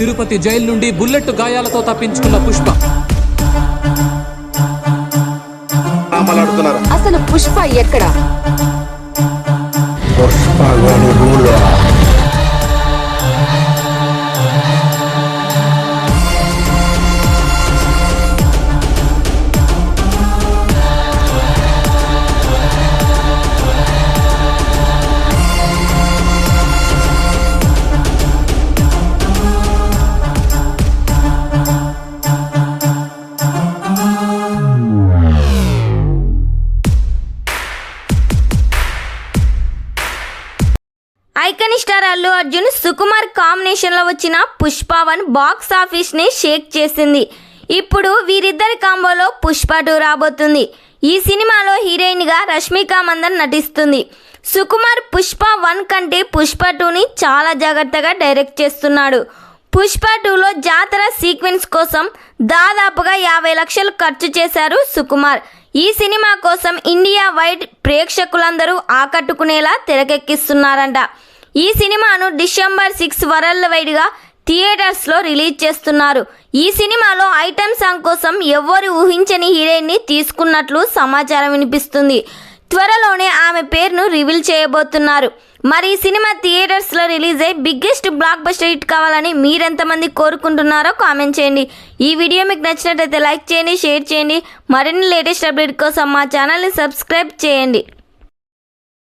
Tirupati jail నుండి bullet గాయాలతో తప్పించుకున్న పుష్ప. అసలు పుష్ప ఎక్కడ? Icon star Allu Arjun Sukumar combination లో వచ్చిన పుష్ప 1 బాక్స్ ఆఫీస్ ని షేక్ చేసింది. ఇప్పుడు వీరిద్దరి కాంబోలో పుష్ప 2 రాబోతుంది. ఈ సినిమాలో హీరోయిన్ గా రష్మిక మందన్ నటిస్తుంది. సుకుమార్ పుష్ప 1 కంటే పుష్ప 2ని చాలా జాగ్రత్తగా డైరెక్ట్ చేస్తున్నాడు. పుష్ప 2లో జాతర సీక్వెన్స్ కోసం దాదాపుగా 50 లక్షలు ఖర్చు చేశారు సుకుమార్. ఈ సినిమా కోసం ఇండియా వైడ్ ప్రేక్షకులందరూ ఆకట్టుకునేలా తెరకెక్కిస్తున్నారంట. ఈ సినిమాను డిసెంబర్ 6 వరల్డ్ వైడ్గా థియేటర్స్లో రిలీజ్ చేస్తున్నారు. ఈ సినిమాలో ఐటమ్ సాంగ్ కోసం ఎవ్వరు ఊహించని హీరోయిన్ని తీసుకున్నట్లు సమాచారం వినిపిస్తుంది. త్వరలోనే ఆమె పేరును రివీల్ చేయబోతున్నారు. మరి ఈ సినిమా థియేటర్స్లో రిలీజ్ అయ్యి బిగ్గెస్ట్ బ్లాక్ బస్టర్ హిట్ కావాలని మీరెంతమంది కోరుకుంటున్నారో కామెంట్ చేయండి. ఈ వీడియో మీకు నచ్చినట్లయితే లైక్ చేయండి, షేర్ చేయండి. మరిన్ని లేటెస్ట్ అప్డేట్ కోసం మా ఛానల్ని సబ్స్క్రైబ్ చేయండి.